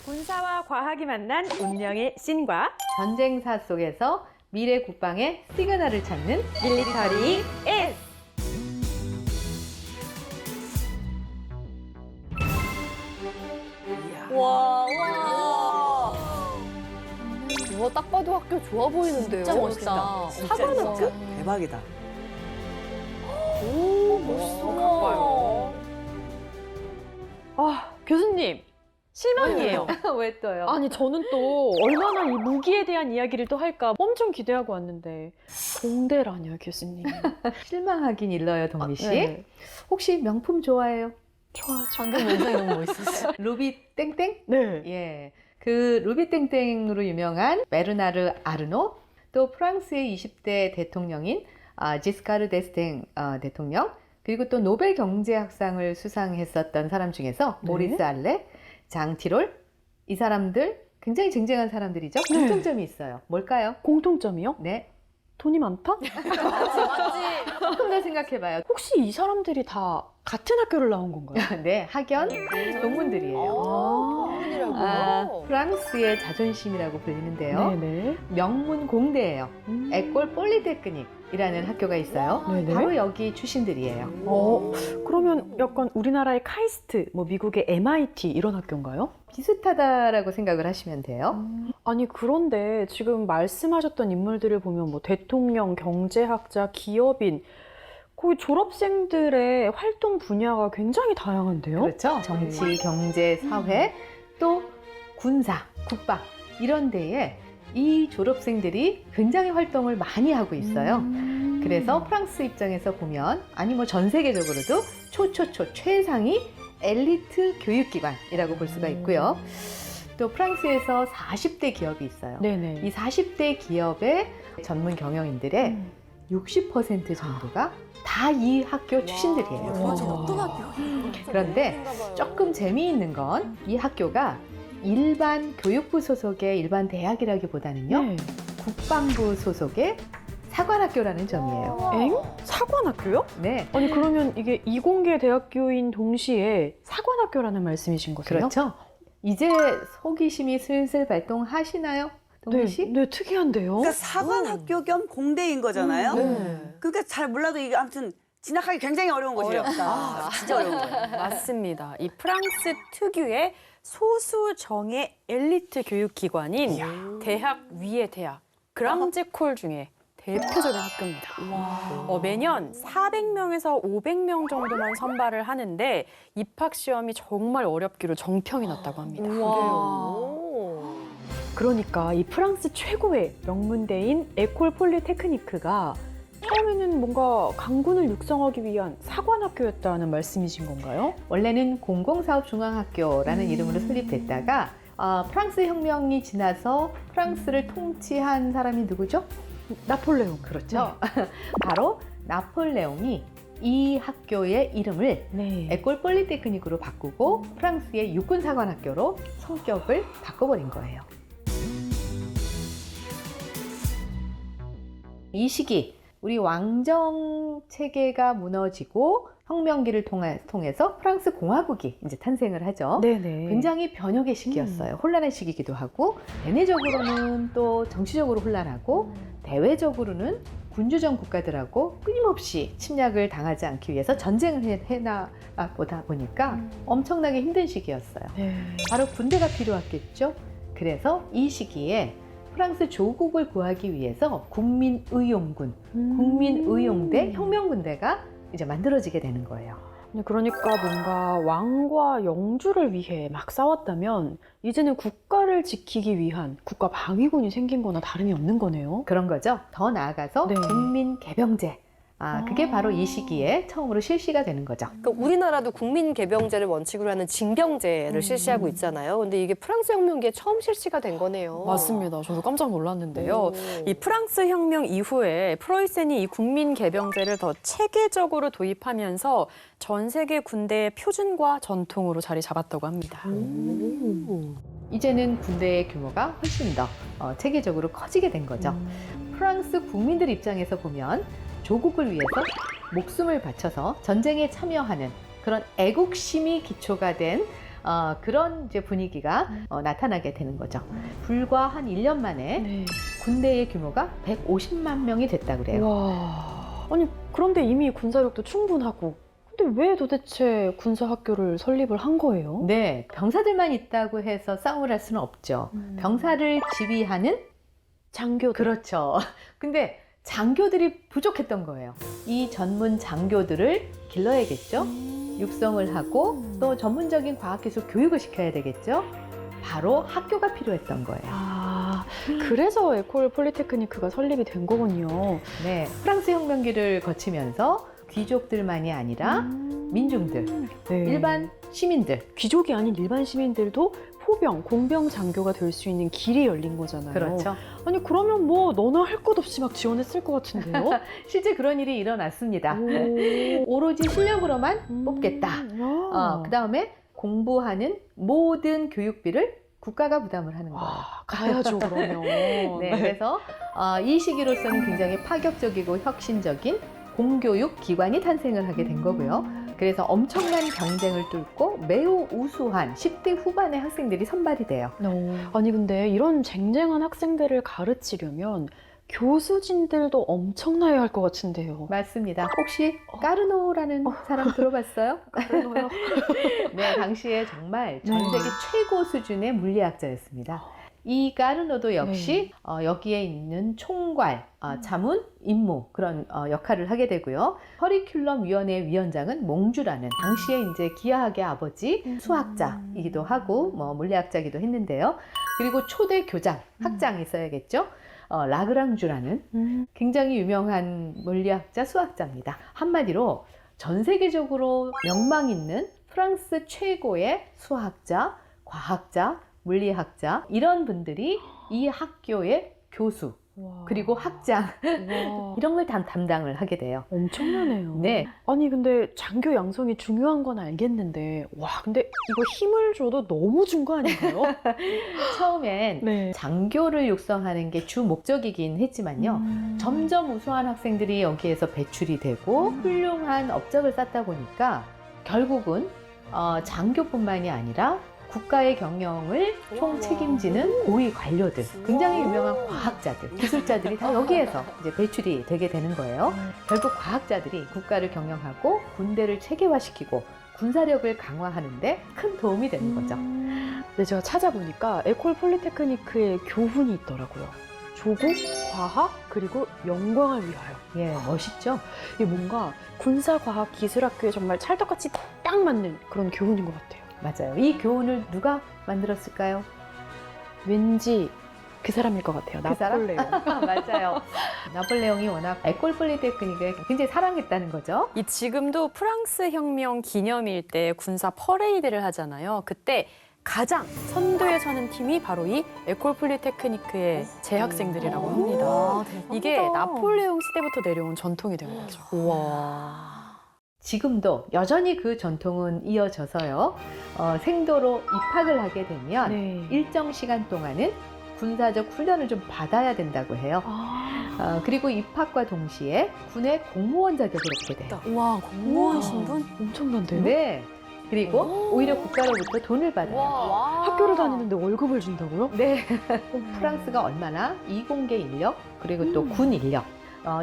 군사와 과학이 만난 운명의 씬과 전쟁사 속에서 미래 국방의 시그널을 찾는 밀리터리 S. 와. 우와, 딱 봐도 학교 좋아 보이는데요. 진짜 멋있다. 사과는 진짜 대박이다. 오, 멋있어. 가까요. 아, 교수님. 실망이에요. 왜 또요? 아니, 저는 또 얼마나 이 무기에 대한 이야기를 또 할까 엄청 기대하고 왔는데 공대라뇨, 교수님. 실망하긴 일러요, 동미 씨. 네. 혹시 명품 좋아해요? 좋아, 방금 영상이 너무 멋있었어. 루비 땡땡? 네. 예. 그 루비 땡땡으로 유명한 베르나르 아르노, 또 프랑스의 20대 대통령인 지스카르 데스탱 대통령, 그리고 또 노벨 경제학상을 수상했었던 사람 중에서 네. 모리스 알레, 장 티롤, 이 사람들 굉장히 쟁쟁한 사람들이죠. 네. 공통점이 있어요. 뭘까요? 공통점이요? 네. 돈이 많다? 맞지? 조금 더 생각해봐요. 혹시 이 사람들이 다 같은 학교를 나온 건가요? 네, 학연 동문들이에요. 동문이라고요? 프랑스의 자존심이라고 불리는데요. 네네. 명문 공대예요. 에콜 폴리테크닉이라는 학교가 있어요. 네네. 바로 여기 출신들이에요. 그러면 약간 우리나라의 카이스트, 뭐 미국의 MIT 이런 학교인가요? 비슷하다라고 생각을 하시면 돼요. 아니, 그런데 지금 말씀하셨던 인물들을 보면 뭐 대통령, 경제학자, 기업인, 거의 졸업생들의 활동 분야가 굉장히 다양한데요? 그렇죠. 정치, 경제, 사회, 또 군사, 국방 이런 데에 이 졸업생들이 굉장히 활동을 많이 하고 있어요. 그래서 프랑스 입장에서 보면, 아니 뭐 전 세계적으로도 최상위 엘리트 교육기관이라고 볼 수가 있고요. 또 프랑스에서 40대 기업이 있어요. 네네. 이 40대 기업의 전문 경영인들의 60% 정도가 다 이 학교 출신들이에요. 도대체 와. 어떤 학교예요? 그런데 조금 재미있는 건 이 학교가 일반 교육부 소속의 일반 대학이라기보다는요, 네. 국방부 소속의 사관학교라는 점이에요. 엥? 사관학교요? 네. 아니, 그러면 이게 이공계 대학교인 동시에 사관학교라는 말씀이신 거세요? 그렇죠. 이제 호기심이 슬슬 발동하시나요, 네, 동희 씨? 네, 특이한데요? 그러니까 사관학교 겸 공대인 거잖아요. 네. 그러니까 잘 몰라도 이게 아무튼 진학하기 굉장히 어려운 거죠. 어렵다. 진짜 어려운 거예요. 맞습니다. 이 프랑스 특유의 소수 정예 엘리트 교육기관인 대학 위의 대학, 그랑제콜 중에 대표적인 학교입니다. 매년 400명에서 500명 정도만 선발을 하는데 입학 시험이 정말 어렵기로 정평이 났다고 합니다. 그러니까 이 프랑스 최고의 명문대인 에콜 폴리테크니크가 처음에는 뭔가 강군을 육성하기 위한 사관학교였다는 말씀이신 건가요? 원래는 공공사업중앙학교라는 이름으로 설립됐다가 프랑스 혁명이 지나서 프랑스를 통치한 사람이 누구죠? 나폴레옹. 그렇죠. 바로 나폴레옹이 이 학교의 이름을 네. 에콜 폴리테크닉으로 바꾸고 프랑스의 육군사관학교로 성격을 바꿔버린 거예요. 이 시기 우리 왕정 체계가 무너지고 혁명기를 통해서 프랑스 공화국이 이제 탄생을 하죠. 네네. 굉장히 변혁의 시기였어요. 혼란의 시기이기도 하고, 대내적으로는 또 정치적으로 혼란하고, 대외적으로는 군주정 국가들하고 끊임없이 침략을 당하지 않기 위해서 전쟁을 해나보다 보니까 엄청나게 힘든 시기였어요. 네. 바로 군대가 필요했겠죠. 그래서 이 시기에 프랑스 조국을 구하기 위해서 국민의용군, 국민의용대, 혁명군대가 이제 만들어지게 되는 거예요. 그러니까 뭔가 왕과 영주를 위해 막 싸웠다면 이제는 국가를 지키기 위한 국가 방위군이 생긴 거나 다름이 없는 거네요. 그런 거죠. 더 나아가서 네. 국민개병제. 그게 바로 이 시기에 처음으로 실시가 되는 거죠. 그러니까 우리나라도 국민개병제를 원칙으로 하는 징병제를 실시하고 있잖아요. 근데 이게 프랑스 혁명기에 처음 실시가 된 거네요. 맞습니다. 저도 깜짝 놀랐는데요. 오. 이 프랑스 혁명 이후에 프로이센이 이 국민 개병제를 더 체계적으로 도입하면서 전 세계 군대의 표준과 전통으로 자리 잡았다고 합니다. 이제는 군대의 규모가 훨씬 더 체계적으로 커지게 된 거죠. 프랑스 국민들 입장에서 보면 조국을 위해서 목숨을 바쳐서 전쟁에 참여하는 그런 애국심이 기초가 된 그런 이제 분위기가 나타나게 되는 거죠. 불과 한 1년 만에 네. 군대의 규모가 150만 명이 됐다 그래요. 와. 아니, 그런데 이미 군사력도 충분하고. 근데 왜 도대체 군사학교를 설립을 한 거예요? 네, 병사들만 있다고 해서 싸움을 할 수는 없죠. 병사를 지휘하는 장교들. 그렇죠. 근데 장교들이 부족했던 거예요. 이 전문 장교들을 길러야겠죠. 육성을 하고 또 전문적인 과학기술 교육을 시켜야 되겠죠. 바로 학교가 필요했던 거예요. 아, 그래서 에콜 폴리테크니크가 설립이 된 거군요. 네, 프랑스 혁명기를 거치면서 귀족들만이 아니라 민중들, 네. 일반 시민들. 귀족이 아닌 일반 시민들도 포병, 공병 장교가 될 수 있는 길이 열린 거잖아요. 그렇죠. 아니, 그러면 뭐 너나 할 것 없이 막 지원했을 것 같은데요? 실제 그런 일이 일어났습니다. 오. 오로지 실력으로만 뽑겠다. 야. 그 다음에 공부하는 모든 교육비를 국가가 부담을 하는 거예요. 와, 가야죠, 그러면. 네, 그래서 이 시기로서는 굉장히 파격적이고 혁신적인 공교육 기관이 탄생을 하게 된 거고요. 그래서 엄청난 경쟁을 뚫고 매우 우수한 10대 후반의 학생들이 선발이 돼요. 아니, 근데 이런 쟁쟁한 학생들을 가르치려면 교수진들도 엄청나야 할 것 같은데요. 맞습니다. 혹시 까르노라는 사람 들어봤어요? 까르노요? 네, 당시에 정말 전 세계 최고 수준의 물리학자였습니다. 이 까르노도 역시 여기에 있는 총괄, 자문, 임무 그런 역할을 하게 되고요. 커리큘럼 위원회 위원장은 몽주라는 당시에 이제 기하학의 아버지 수학자이기도 하고 뭐 물리학자이기도 했는데요. 그리고 초대 교장, 학장이 있어야겠죠. 라그랑주라는 굉장히 유명한 물리학자, 수학자입니다. 한마디로 전 세계적으로 명망 있는 프랑스 최고의 수학자, 과학자, 물리학자 이런 분들이 이 학교의 교수 와. 그리고 학장 와. 이런 걸 담당을 하게 돼요. 엄청나네요. 네. 아니, 근데 장교 양성이 중요한 건 알겠는데, 와, 근데 이거 힘을 줘도 너무 준 거 아닌가요? 처음엔 네. 장교를 육성하는 게 주 목적이긴 했지만요. 점점 우수한 학생들이 여기에서 배출이 되고 훌륭한 업적을 쌓다 보니까 결국은 장교뿐만이 아니라 국가의 경영을 총 책임지는 고위 관료들, 굉장히 유명한 과학자들, 기술자들이 다 여기에서 이제 배출이 되게 되는 거예요. 결국 과학자들이 국가를 경영하고 군대를 체계화시키고 군사력을 강화하는데 큰 도움이 되는 거죠. 네, 제가 찾아보니까 에콜 폴리테크니크의 교훈이 있더라고요. 조국, 과학, 그리고 영광을 위하여. 예, 멋있죠? 이게 뭔가 군사과학기술학교에 정말 찰떡같이 딱 맞는 그런 교훈인 것 같아요. 맞아요. 이 교훈을 누가 만들었을까요? 왠지 그 사람일 것 같아요. 그 사람? 나폴레옹. 맞아요. 나폴레옹이 워낙 에콜 폴리테크닉을 굉장히 사랑했다는 거죠. 이 지금도 프랑스 혁명 기념일 때 군사 퍼레이드를 하잖아요. 그때 가장 선두에 서는 팀이 바로 이 에콜 폴리테크니크의 재학생들이라고 합니다. 이게 나폴레옹 시대부터 내려온 전통이 된 거죠. 우와. 지금도 여전히 그 전통은 이어져서요. 생도로 입학을 하게 되면 네. 일정 시간 동안은 군사적 훈련을 좀 받아야 된다고 해요. 그리고 입학과 동시에 군의 공무원 자격을 얻게 돼요. 와, 공무원 신분? 엄청난데요? 네. 그리고 오히려 국가로부터 돈을 받아요. 학교를 다니는데 월급을 준다고요? 네. 프랑스가 얼마나 이공계 인력 그리고 또 군 인력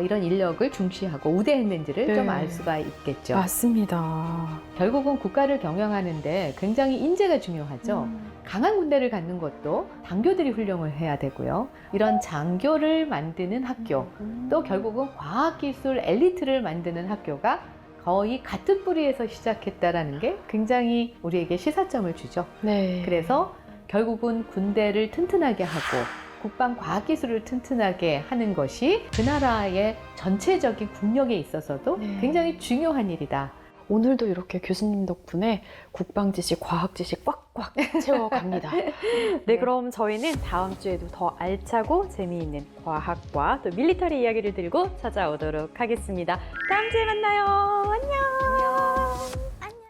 이런 인력을 중시하고 우대했는지를 네. 좀 알 수가 있겠죠. 맞습니다. 결국은 국가를 경영하는데 굉장히 인재가 중요하죠. 강한 군대를 갖는 것도 장교들이 훌륭을 해야 되고요. 이런 장교를 만드는 학교, 또 결국은 과학기술 엘리트를 만드는 학교가 거의 같은 뿌리에서 시작했다라는 게 굉장히 우리에게 시사점을 주죠. 네. 그래서 결국은 군대를 튼튼하게 하고 국방과학기술을 튼튼하게 하는 것이 그 나라의 전체적인 국력에 있어서도 네. 굉장히 중요한 일이다. 오늘도 이렇게 교수님 덕분에 국방 지식, 과학 지식 꽉꽉 채워갑니다. 네, 그럼 저희는 다음 주에도 더 알차고 재미있는 과학과 또 밀리터리 이야기를 들고 찾아오도록 하겠습니다. 다음 주에 만나요. 안녕.